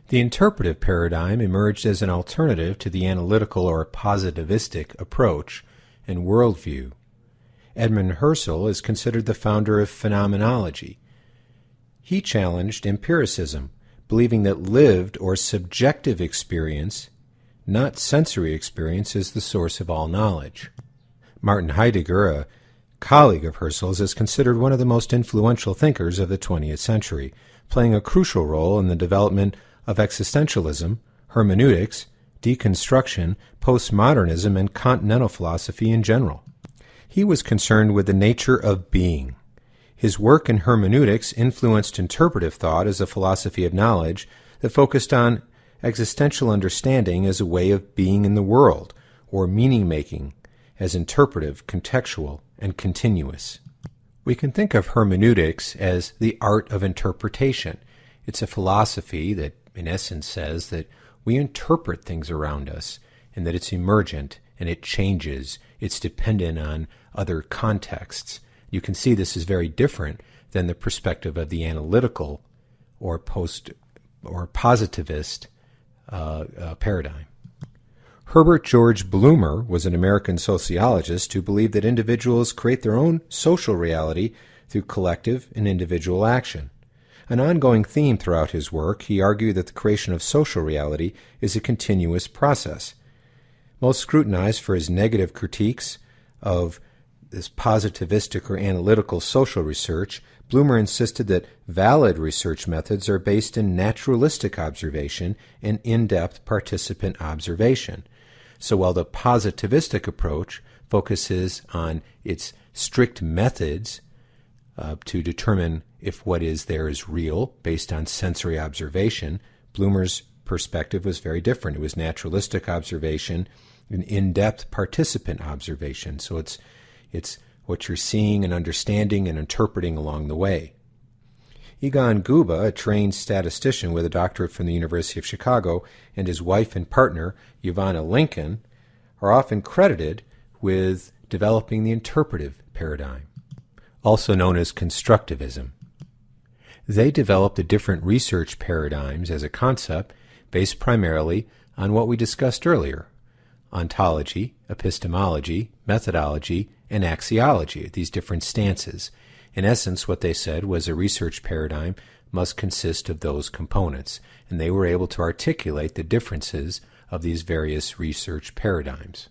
The interpretive paradigm emerged as an alternative to the analytical or positivistic approach and worldview. Edmund Husserl is considered the founder of phenomenology. He challenged empiricism, believing that lived or subjective experience, not sensory experience, is the source of all knowledge. Martin Heidegger, a colleague of Husserl's, is considered one of the most influential thinkers of the 20th century, playing a crucial role in the development of existentialism, hermeneutics, deconstruction, postmodernism, and continental philosophy in general. He was concerned with the nature of being. His work in hermeneutics influenced interpretive thought as a philosophy of knowledge that focused on existential understanding as a way of being in the world, or meaning-making as interpretive, contextual, and continuous. We can think of hermeneutics as the art of interpretation. It's a philosophy that, in essence, says that we interpret things around us, and that it's emergent, and it changes. It's dependent on other contexts. You can see this is very different than the perspective of the analytical or positivist paradigm. Herbert George Blumer was an American sociologist who believed that individuals create their own social reality through collective and individual action. An ongoing theme throughout his work, he argued that the creation of social reality is a continuous process. Most scrutinized for his negative critiques of this positivistic or analytical social research, Blumer insisted that valid research methods are based in naturalistic observation and in-depth participant observation. So while the positivistic approach focuses on its strict methods to determine if what is there is real based on sensory observation, Blumer's perspective was very different. It was naturalistic observation and in-depth participant observation. So it's what you're seeing and understanding and interpreting along the way. Egon Guba, a trained statistician with a doctorate from the University of Chicago, and his wife and partner, Ivana Lincoln, are often credited with developing the interpretive paradigm, also known as constructivism. They developed the different research paradigms as a concept based primarily on what we discussed earlier: ontology, epistemology, methodology, and axiology, these different stances. In essence, what they said was a research paradigm must consist of those components, and they were able to articulate the differences of these various research paradigms.